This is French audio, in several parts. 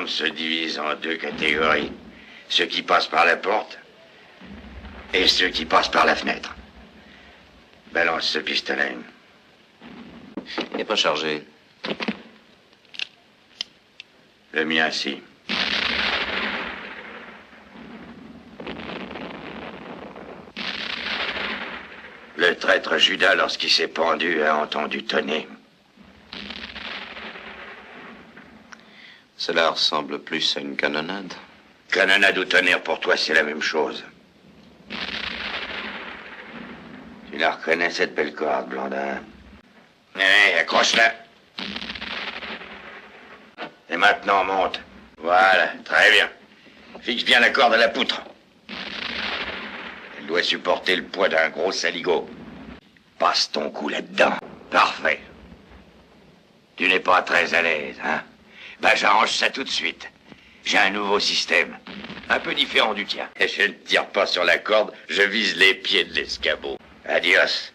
monde se divise en deux catégories. Ceux qui passent par la porte et ceux qui passent par la fenêtre. Balance ce pistolet. Il n'est pas chargé. Le mien, si. Le traître Judas, lorsqu'il s'est pendu, a entendu tonner. Cela ressemble plus à une canonnade. Canonnade ou tonnerre, pour toi, c'est la même chose. Tu la reconnais, cette belle corde, Blondin? Allez, accroche-la. Et maintenant, monte. Voilà, très bien. Fixe bien la corde à la poutre. Elle doit supporter le poids d'un gros saligot. Passe ton cou là-dedans. Parfait. Tu n'es pas très à l'aise, hein? Ben, j'arrange ça tout de suite. J'ai un nouveau système. Un peu différent du tien. Et je ne tire pas sur la corde, je vise les pieds de l'escabeau. Adios.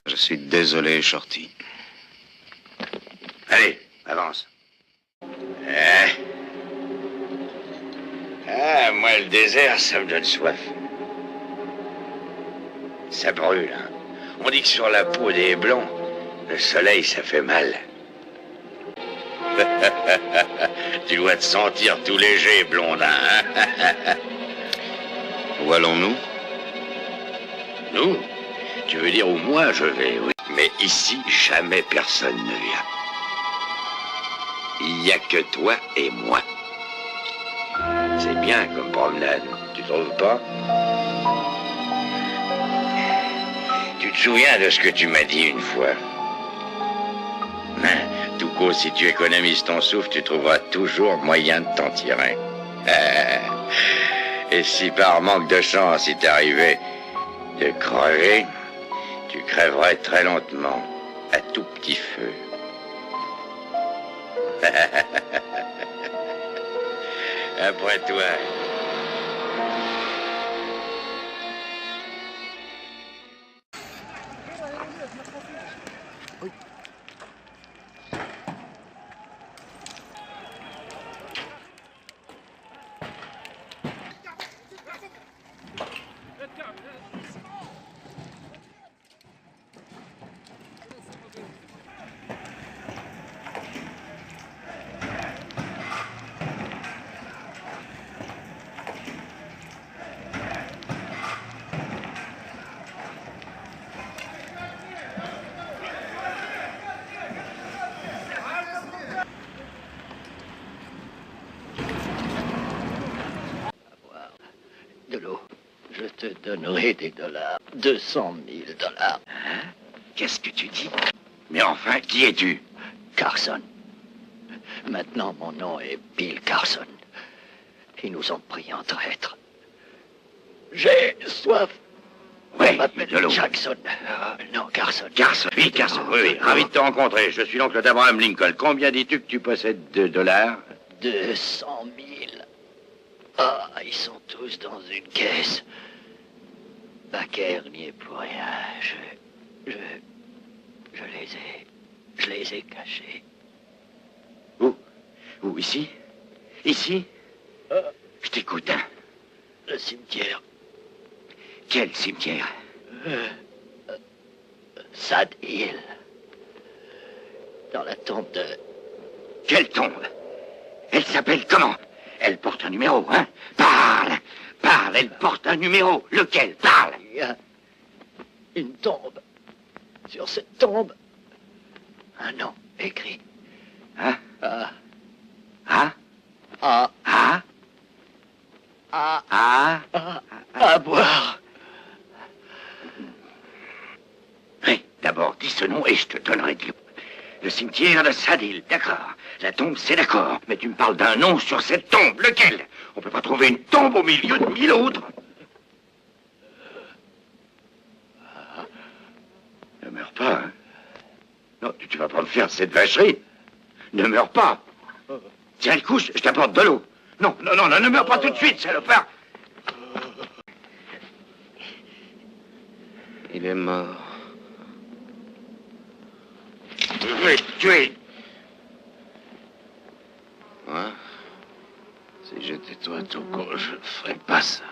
Je suis désolé, Shorty. Allez, avance. Moi, le désert, ça me donne soif. Ça brûle, hein. On dit que sur la peau des blonds, le soleil, ça fait mal. Tu dois te sentir tout léger, Blondin, hein? Où allons-nous? Nous? Tu veux dire où moi je vais, oui. Mais ici, jamais personne ne vient. Il n'y a que toi et moi. C'est bien comme promenade, tu trouves pas? Tu te souviens de ce que tu m'as dit une fois? Tout court, si tu économises ton souffle, tu trouveras toujours moyen de t'en tirer. Et si par manque de chance il t'arrivait de crever, tu crèverais très lentement, à tout petit feu. Après toi. De l'eau. Je te donnerai des dollars. 200 000 dollars. Hein? Qu'est-ce que tu dis? Mais enfin, qui es-tu? Carson. Maintenant, mon nom est Bill Carson. Ils nous ont pris en traître. J'ai soif. Oui, On m'appelle de l'eau. Jackson. Non, Carson. Carson, oui, Carson, oui. Ravi de te rencontrer. Je suis l'oncle d'Abraham Lincoln. Combien dis-tu que tu possèdes de dollars? 200 000. Ah, ils sont tous dans une caisse. Baker n'y est pour rien. Je les ai cachés. Où, ici? Ici? Je t'écoute, hein? Le cimetière. Quel cimetière? Sad Hill. Dans la tombe de... Quelle tombe? Elle s'appelle comment? Elle porte un numéro, hein? Parle! Parle, elle porte un numéro. Lequel? Parle! Il y a une tombe. Sur cette tombe, un nom écrit. Hein? A. Ah? A. Ah? A. Ah? À boire. Oui, je te donnerai de l'eau. Le cimetière de Sadil, d'accord. La tombe, c'est d'accord. Mais tu me parles d'un nom sur cette tombe. Lequel? On peut pas trouver une tombe au milieu de 1000 autres. Ne meurs pas, hein. Non, tu vas pas me faire cette vacherie. Ne meurs pas. Tiens, couche, je t'apporte de l'eau. Non, ne meurs pas tout de suite, salopard. Il est mort. Je vais te tuer. Moi, si j'étais toi, Touko, je ferais pas ça.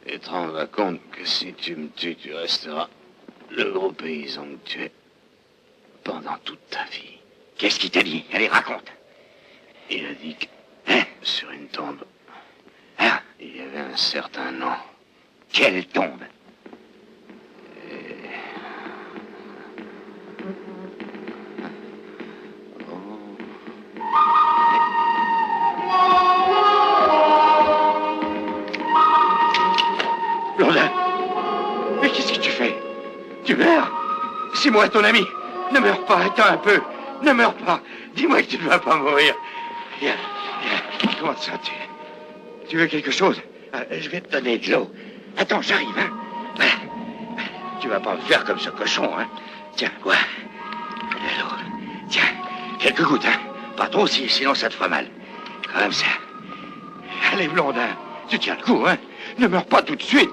Et te rends compte que si tu me tues, tu resteras le gros paysan que tu es pendant toute ta vie. Qu'est-ce qu'il t'a dit? Allez, raconte. Il a dit que sur une tombe, Hein? il y avait un certain nom. Quelle tombe? Blondin, mais qu'est-ce que tu fais? Tu meurs? C'est moi ton ami. Ne meurs pas, attends un peu. Ne meurs pas. Dis-moi que tu ne vas pas mourir. Viens. Comment ça, tu veux quelque chose? Je vais te donner de l'eau. Attends, j'arrive, hein. Tu vas pas me faire comme ce cochon, hein. Tiens, bois. De l'eau. Tiens, quelques gouttes, hein. Pas trop, sinon ça te fera mal. Comme ça. Allez, Blondin, tu tiens le coup, hein. Ne meurs pas tout de suite.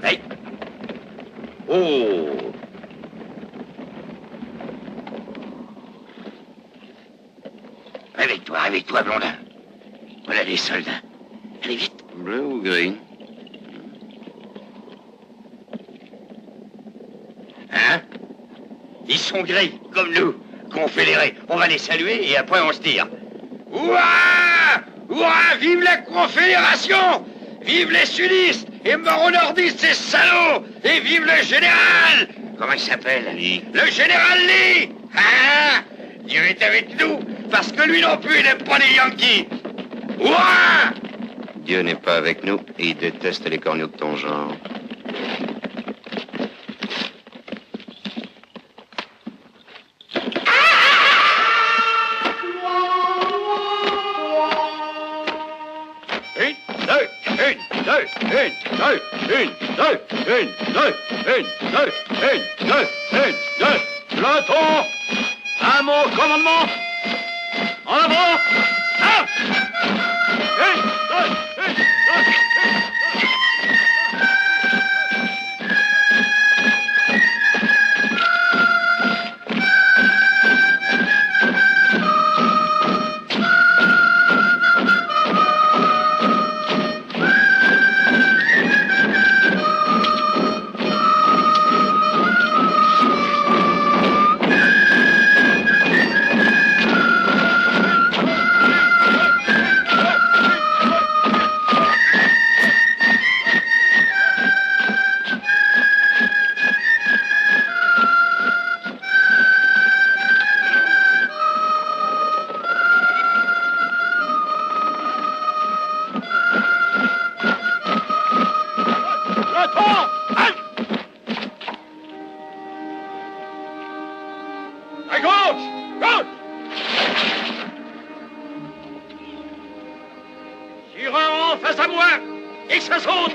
Hey. Oh. Réveille-toi, Blondin. Voilà les soldats. Allez vite. Bleu ou gris? Hein? Ils sont gris, comme nous, confédérés. On va les saluer et après on se tire. Ouah! Ouah! Vive la Confédération! Vive les sudistes! Et mort aux nordistes, ces salauds! Et vive le général! Comment il s'appelle? Lee. Le général Lee! Ah! Dieu est avec nous, parce que lui non plus, il n'aime pas les Yankees! Ouah! Dieu n'est pas avec nous et il déteste les corneaux de ton genre. Peloton, à mon commandement, en avant, là. face à moi et que ça saute.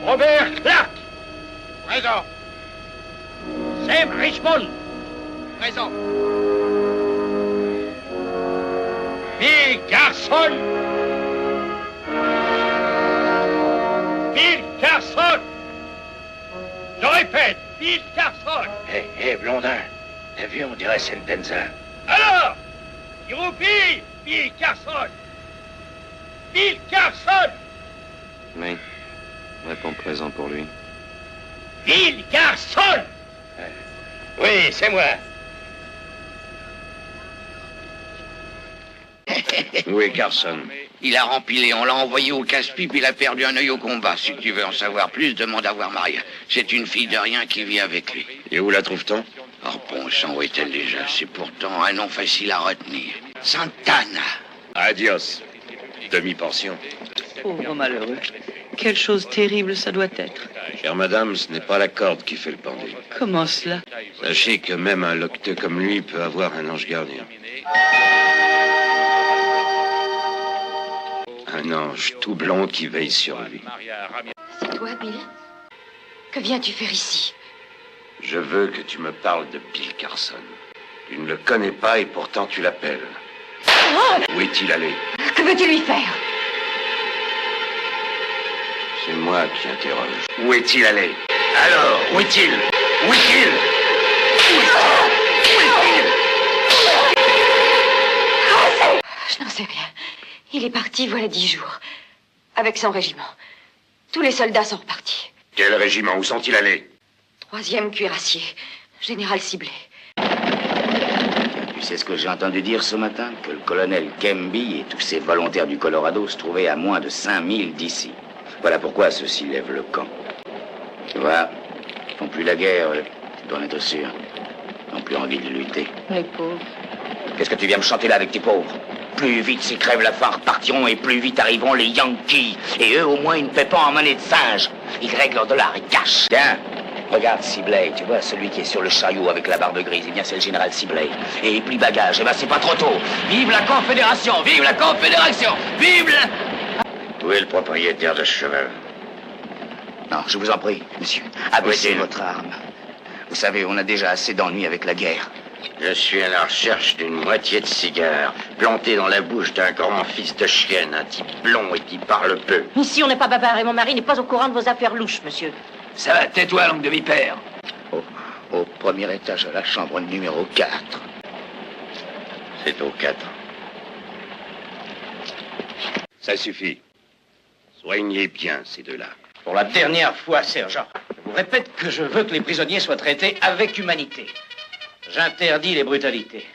Robert Clark. Présent. Sam Richmond. Présent. Bill Carson. Bill Carson. Je répète, Bill Carson. Hé, Blondin, t'as vu, on dirait Sentenza. Alors, youpi, Bill Carson. Bill Carson. Oui. Réponds présent pour lui. Bill Carson. Oui, c'est moi. Où est Carson? Il a rempilé, on l'a envoyé au casse-pipe, il a perdu un œil au combat. Si tu veux en savoir plus, demande à voir Maria. C'est une fille de rien qui vit avec lui. Et où la trouve-t-on? Oh bon sang, où est-elle déjà? C'est pourtant un nom facile à retenir. Santana. Adios. Demi-portion. Pauvre malheureux. Quelle chose terrible ça doit être. Chère madame, ce n'est pas la corde qui fait le pendule. Comment cela? Sachez que même un loqueteux comme lui peut avoir un ange gardien. Un ange tout blond qui veille sur lui. C'est toi, Bill? Que viens-tu faire ici? Je veux que tu me parles de Bill Carson. Tu ne le connais pas et pourtant tu l'appelles. Où est-il allé? Que veux-tu lui faire? C'est moi qui interroge. Où est-il allé? Alors, où est-il? Où est-il? Je n'en sais rien. Il est parti voilà 10 jours. Avec son régiment. Tous les soldats sont repartis. Quel régiment? Où sont-ils allés? 3e cuirassier. Général Sibley. Tu sais ce que j'ai entendu dire ce matin? Que le colonel Kemby et tous ses volontaires du Colorado se trouvaient à moins de 5000 d'ici. Voilà pourquoi ceux-ci lèvent le camp. Tu vois, ils font plus la guerre, tu dois en être sûr. Ils n'ont plus envie de lutter. Les pauvres. Qu'est-ce que tu viens me chanter là avec tes pauvres? Plus vite ces crèves la faim repartiront et plus vite arriveront les Yankees. Et eux, au moins, ils ne paient pas en monnaie de singe. Ils règlent leur dollar et cash. Tiens, regarde Sibley, tu vois, celui qui est sur le chariot avec la barbe grise. Eh bien, c'est le général Sibley. Et plie bagage, eh ben, c'est pas trop tôt. Vive la Confédération! Vive la Confédération! Vive la... Où est le propriétaire de ce cheval? Non, je vous en prie, monsieur. Abaissez votre arme. Vous savez, on a déjà assez d'ennuis avec la guerre. Je suis à la recherche d'une moitié de cigare, planté dans la bouche d'un grand fils de chienne, un type blond et qui parle peu. Ici, on n'est pas bavard et mon mari n'est pas au courant de vos affaires louches, monsieur. Ça va, tais-toi, langue de vipère. Au premier étage de la chambre numéro 4. C'est au 4. Ça suffit. Soignez bien ces deux-là. Pour la dernière fois, sergent, je vous répète que je veux que les prisonniers soient traités avec humanité. J'interdis les brutalités.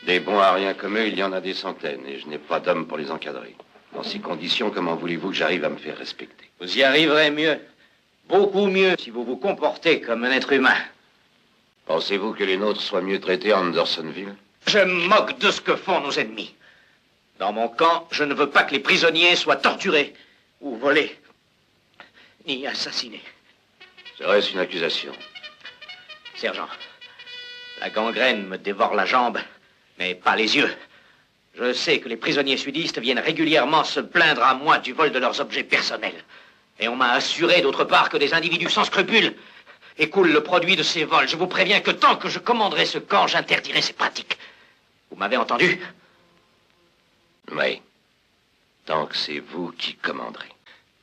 Des bons à rien comme eux, il y en a des centaines, et je n'ai pas d'hommes pour les encadrer. Dans ces conditions, comment voulez-vous que j'arrive à me faire respecter? Vous y arriverez mieux. Beaucoup mieux si vous vous comportez comme un être humain. Pensez-vous que les nôtres soient mieux traités en Andersonville? Je me moque de ce que font nos ennemis. Dans mon camp, je ne veux pas que les prisonniers soient torturés, ou volés, ni assassinés. Serait-ce une accusation? Sergent, la gangrène me dévore la jambe, mais pas les yeux. Je sais que les prisonniers sudistes viennent régulièrement se plaindre à moi du vol de leurs objets personnels. Et on m'a assuré, d'autre part, que des individus sans scrupules écoulent le produit de ces vols. Je vous préviens que tant que je commanderai ce camp, j'interdirai ces pratiques. Vous m'avez entendu? Oui. Tant que c'est vous qui commanderez.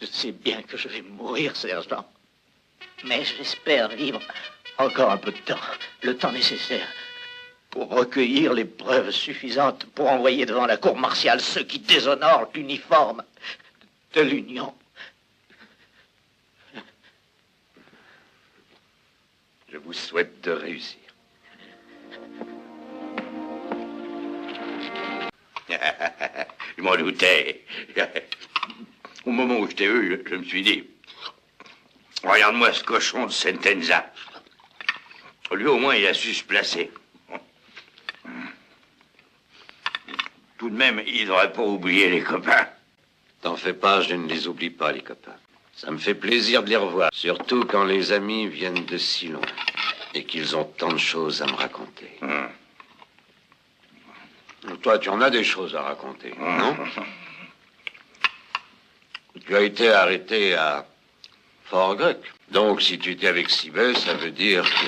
Je sais bien que je vais mourir, sergent. Mais j'espère vivre encore un peu de temps, le temps nécessaire pour recueillir les preuves suffisantes pour envoyer devant la cour martiale ceux qui déshonorent l'uniforme de l'Union. Je vous souhaite de réussir. Je m'en doutais. Au moment où je t'ai vu, je me suis dit, regarde-moi ce cochon de Sentenza. Lui, au moins, il a su se placer. Tout de même, il n'aurait pas oublié les copains. T'en fais pas, je ne les oublie pas, les copains. Ça me fait plaisir de les revoir, surtout quand les amis viennent de si loin et qu'ils ont tant de choses à me raconter. Toi, tu en as des choses à raconter, non? Tu as été arrêté à Fort Grecque. Donc, si tu étais avec Cybèle, ça veut dire que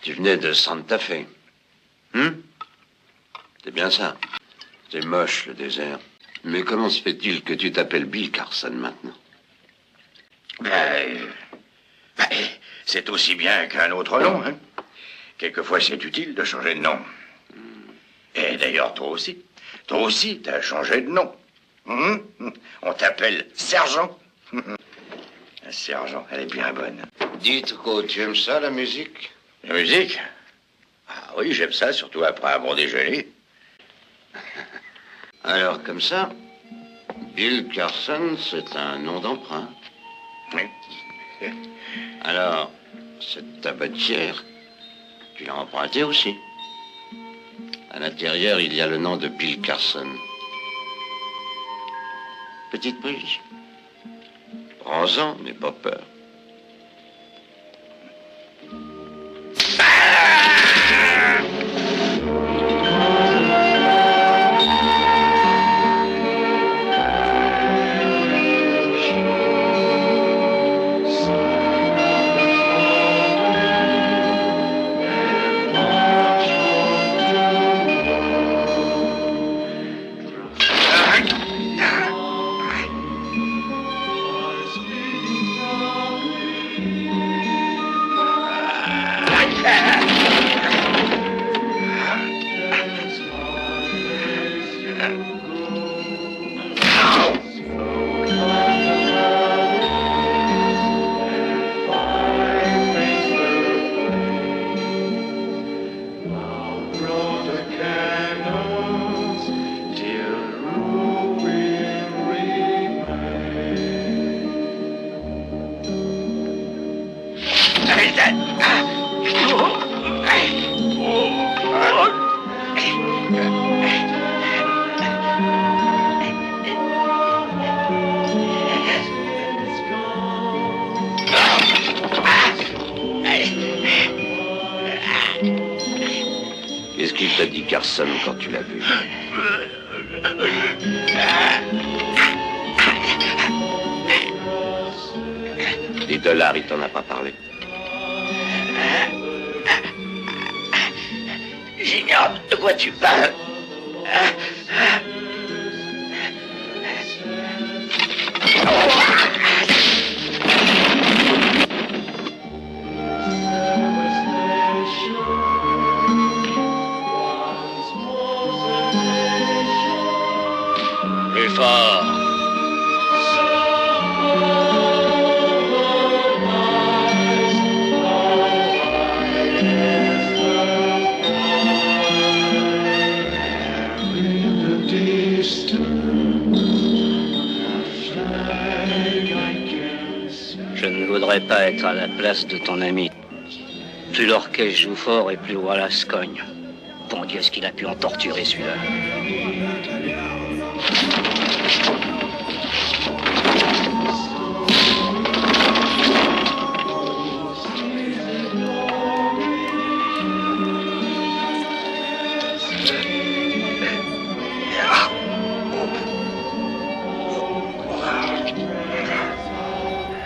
tu venais de Santa Fe. C'est bien ça. C'est moche, le désert. Mais comment se fait-il que tu t'appelles Bill Carson maintenant? C'est aussi bien qu'un autre nom, hein. Quelquefois, c'est utile de changer de nom. Et d'ailleurs, toi aussi, t'as changé de nom. On t'appelle Sergent. Sergent, elle est bien bonne. Dites, quoi, tu aimes ça, la musique? La musique? Ah oui, j'aime ça, surtout après un bon déjeuner. Alors, comme ça, Bill Carson, c'est un nom d'emprunt. Oui. Alors, cette tabatière, tu l'as empruntée aussi. À l'intérieur, il y a le nom de Bill Carson. Petite prise. Prends-en, n'aie pas peur. Qu'est-ce qu'il t'a dit, Carson, quand tu l'as vu? Les dollars, il t'en a pas parlé? J'ignore de quoi tu parles. Plus fort. Je ne voudrais pas être à la place de ton ami. Plus l'orchestre joue fort et plus Wallace cogne. Bon Dieu, est-ce qu'il a pu en torturer celui-là?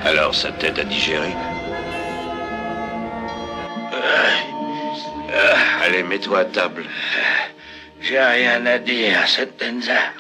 Alors, ça t'aide à digérer? Allez, mets-toi à table. J'ai rien à dire, Sentenza.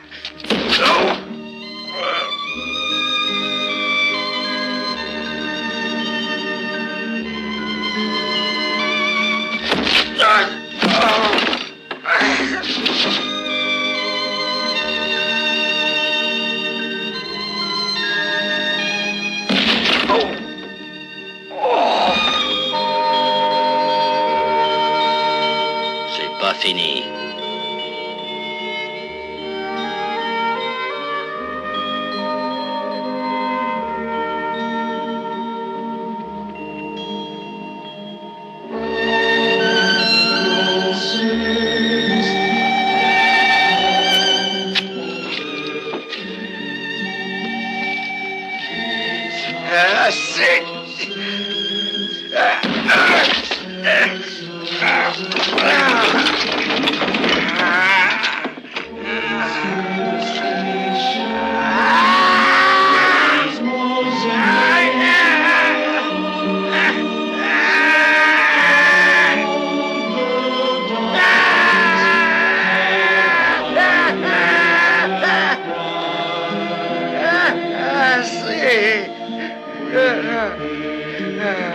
Assez.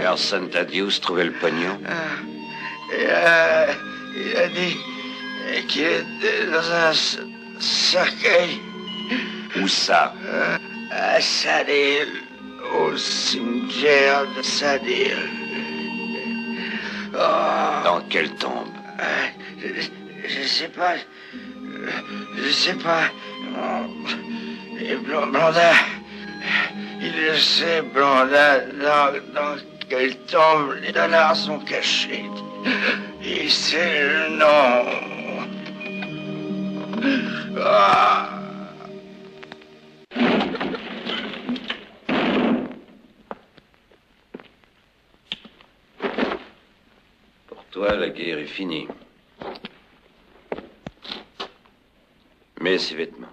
Personne t'a dit où se trouvait le pognon? Il a dit qu'il était dans un cercueil. Où ça? À Sadil, au cimetière de Sadil. Oh. Dans quelle tombe? Je sais pas. Je sais pas. Et Blondin. Il le sait, Blondin, dans quelle tombe les dollars sont cachés. Il sait le nom. Ah. Pour toi, la guerre est finie. Mets ces vêtements.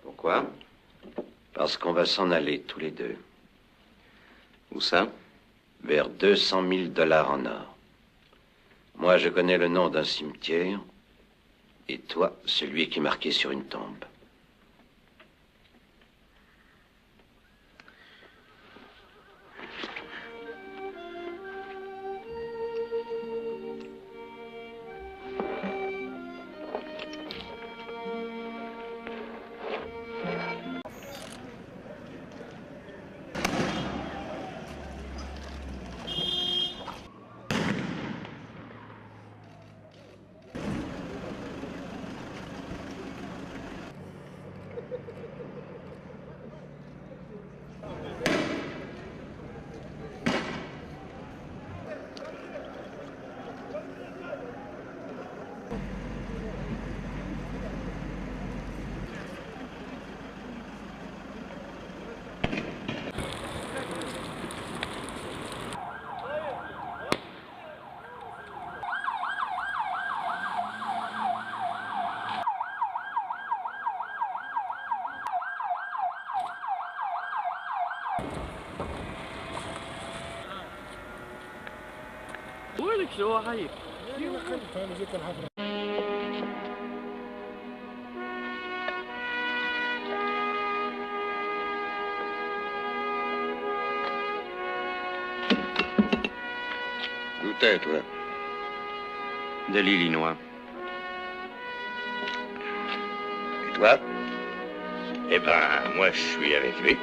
Pourquoi? Parce qu'on va s'en aller tous les deux. Où ça? Vers 200 000 $ en or. Moi, je connais le nom d'un cimetière. Et toi, celui qui est marqué sur une tombe. وينك شو هاي؟ D'où t'es, toi? De l'Illinois. Et toi? Eh ben, moi, je suis avec lui.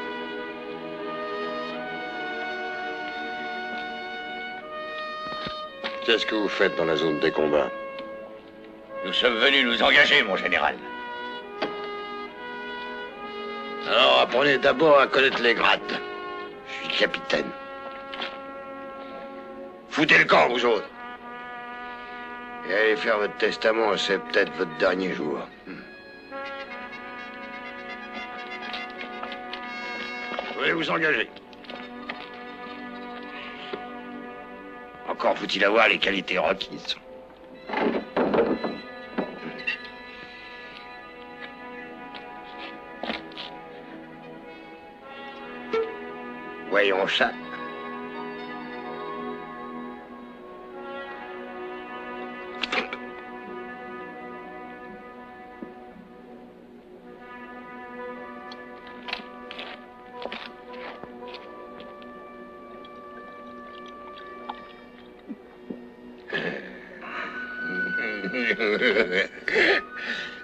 Qu'est-ce que vous faites dans la zone des combats? Nous sommes venus nous engager, mon général. Alors, apprenez d'abord à connaître les grades. Je suis capitaine. Foutez le camp, vous autres. Et allez faire votre testament, c'est peut-être votre dernier jour. Vous voulez vous engager. Encore faut-il avoir les qualités requises. Voyons ça.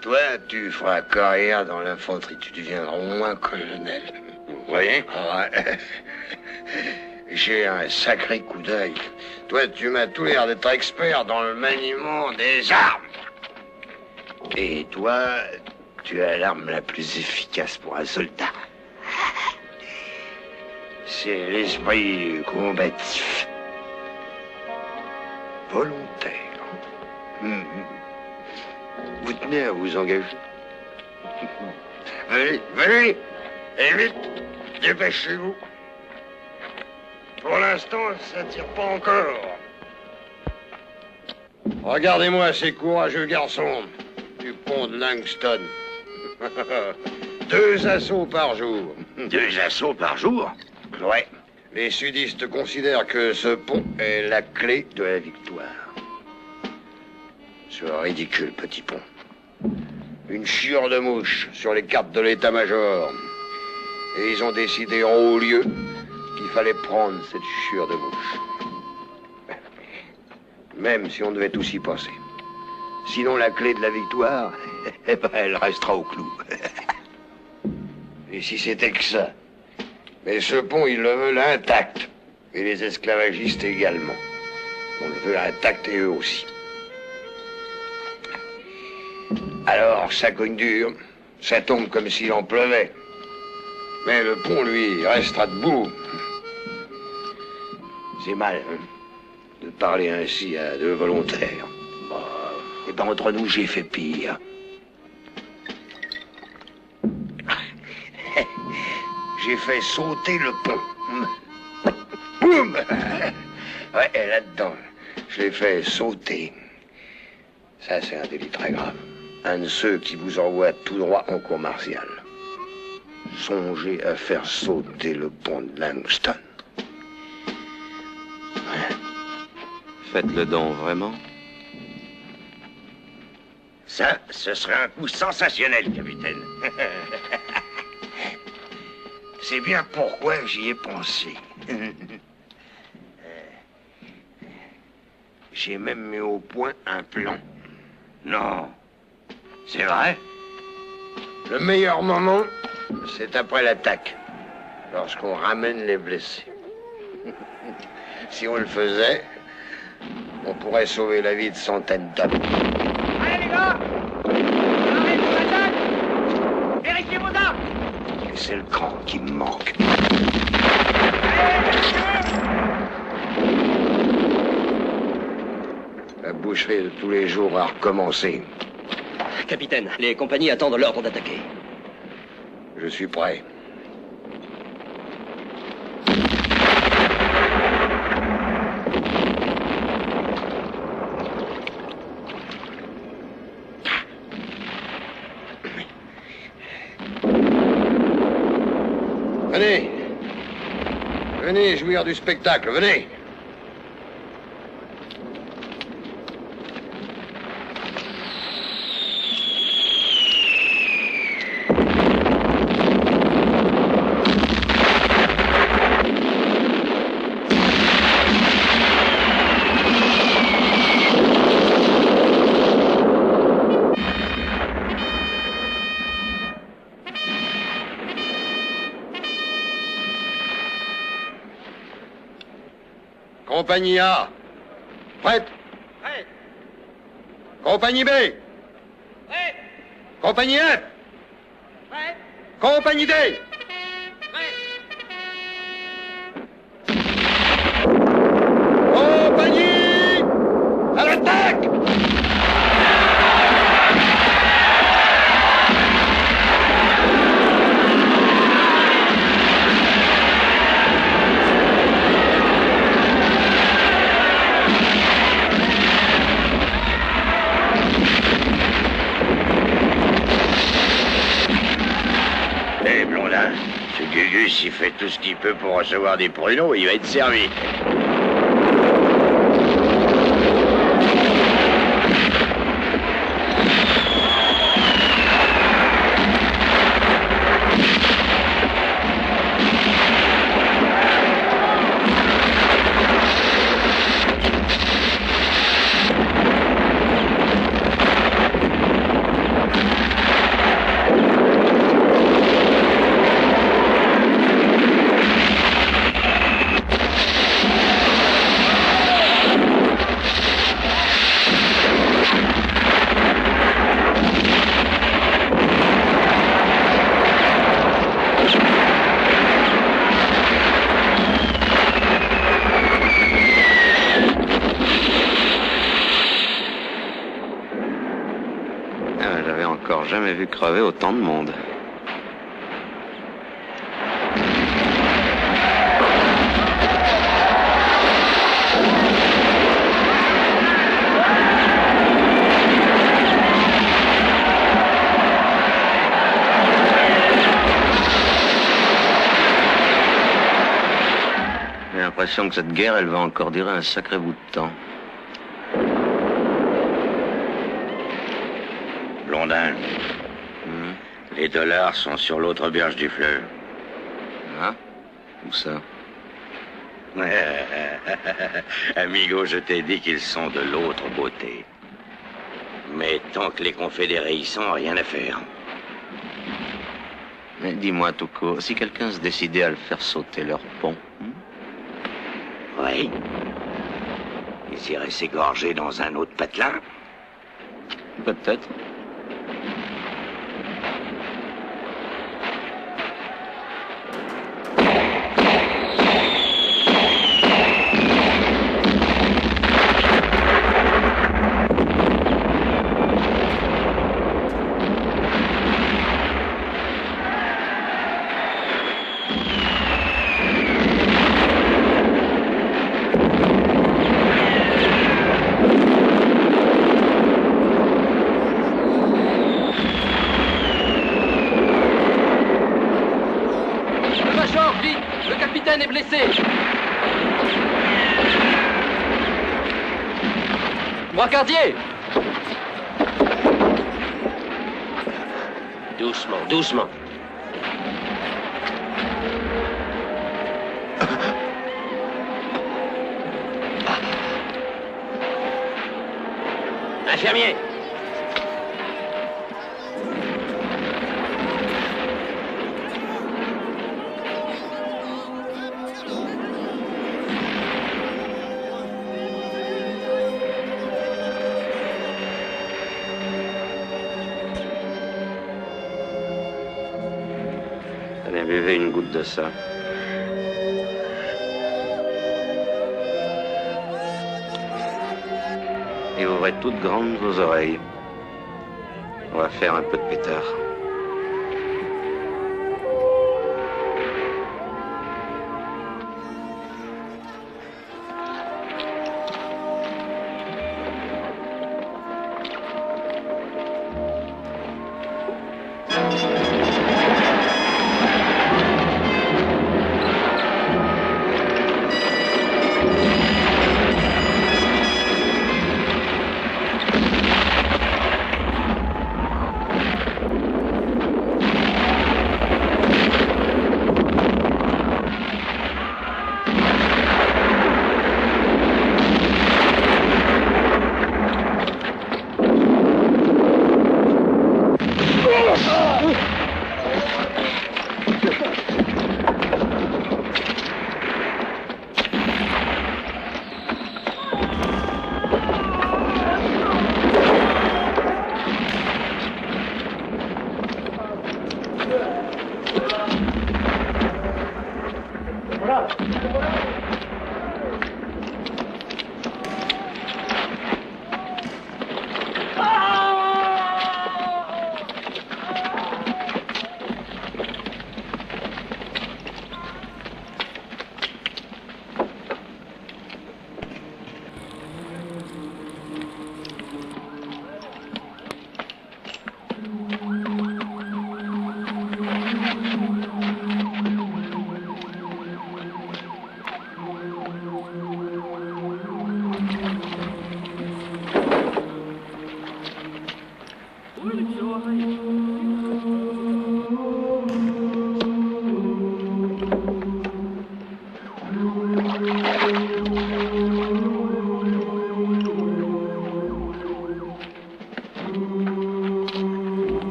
Toi, tu feras carrière dans l'infanterie, tu deviendras au moins colonel. Vous voyez? Ouais. J'ai un sacré coup d'œil. Toi, tu m'as tout l'air d'être expert dans le maniement des armes. Et toi, tu as l'arme la plus efficace pour un soldat. C'est l'esprit combatif. Volontaire. Vous tenez à vous engager. Venez, venez. Et vite, dépêchez-vous. Pour l'instant, ça tire pas encore. Regardez-moi ces courageux garçons du pont de Langston. 2 assauts par jour. 2 assauts par jour? Ouais. Les sudistes considèrent que ce pont est la clé de la victoire. Ce ridicule petit pont. Une chiure de mouche sur les cartes de l'état-major. Et ils ont décidé en haut lieu qu'il fallait prendre cette chiure de mouche. Même si on devait tous y passer. Sinon, la clé de la victoire, eh ben, elle restera au clou. Et si c'était que ça. Mais ce pont, ils le veulent intact. Et les esclavagistes également. On le veut intact et eux aussi. Alors, ça cogne dur. Ça tombe comme s'il en pleuvait. Mais le pont, lui, restera debout. C'est mal, hein, de parler ainsi à 2 volontaires. Et ben, entre nous, j'ai fait pire. J'ai fait sauter le pont. Boum! Ouais, là-dedans, je l'ai fait sauter. Ça, c'est un délit très grave. Un de ceux qui vous envoie tout droit en cour martiale. Songez à faire sauter le pont de Langston. Faites-le donc vraiment. Ça, ce serait un coup sensationnel, capitaine. C'est bien pourquoi j'y ai pensé. J'ai même mis au point un plan. Non. C'est vrai? Le meilleur moment, c'est après l'attaque. Lorsqu'on ramène les blessés. Si on le faisait, on pourrait sauver la vie de centaines d'hommes. Allez les gars! Arrête, on attaque! Vérifiez vos armes! Et c'est le cran qui me manque. La boucherie de tous les jours a recommencé. Capitaine, les compagnies attendent l'ordre d'attaquer. Je suis prêt. Venez. Venez jouir du spectacle, venez. Compagnie A. Prête? Prêt! Compagnie B. Prêt! Compagnie F. Prêt! Compagnie D. Prêt! Compagnie à l'attaque! Ce Gugus, il fait tout ce qu'il peut pour recevoir des pruneaux, il va être servi. J'avais encore jamais vu crever autant de monde. l'impression que cette guerre, elle va encore durer un sacré bout de temps. Blondin, les dollars sont sur l'autre berge du fleuve. Ah? Où ça? Amigo, je t'ai dit qu'ils sont de l'autre beauté. Mais tant que les confédérés y sont, rien à faire. Mais dis-moi, Tuco, si quelqu'un se décidait à le faire sauter leur pont... Oui. Ils iraient s'égorger dans un autre patelin? Peut-être. Est blessé. Brocardier. Doucement, doucement. Infirmier. Allez, buvez une goutte de ça. Et ouvrez toutes grandes vos oreilles. On va faire un peu de pétard.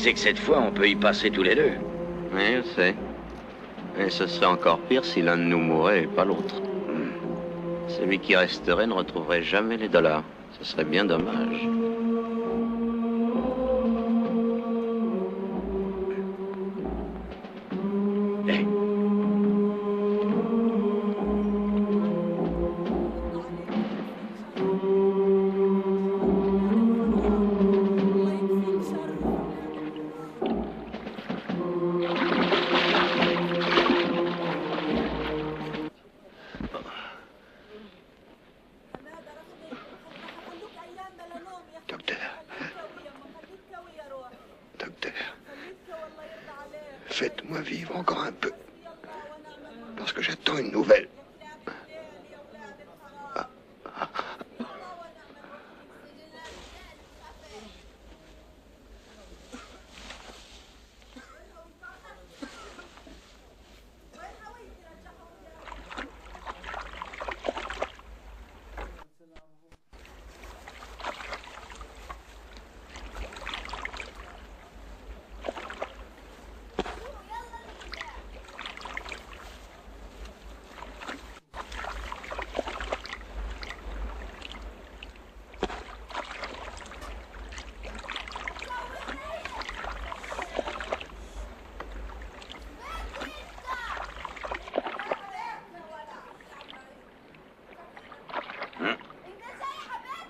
sais que cette fois, on peut y passer tous les deux. Oui, je sais. Et ce serait encore pire si l'un de nous mourait et pas l'autre. Celui qui resterait ne retrouverait jamais les dollars. Ce serait bien dommage. encore un peu. Parce que j'attends une nouvelle.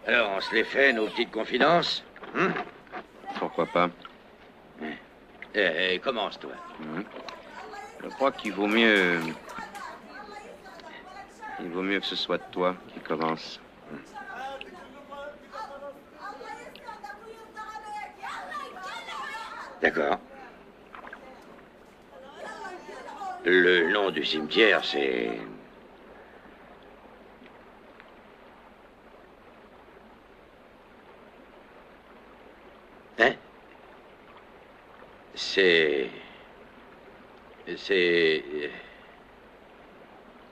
Alors, on se les fait, nos petites confidences? Pourquoi pas? Commence, toi. Je crois qu'il vaut mieux... Il vaut mieux que ce soit toi qui commence. D'accord. Le nom du cimetière, c'est... Hein? C'est...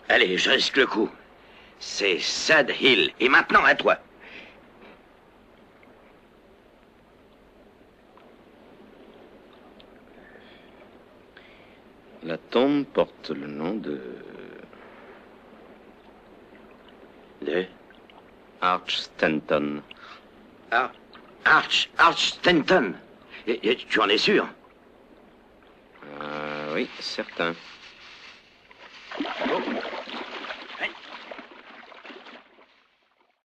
Allez, je risque le coup. C'est Sad Hill. Et maintenant, à toi. La tombe porte le nom de... De? Arch Stanton. Arch Stanton. Et tu en es sûr? Oui, certain.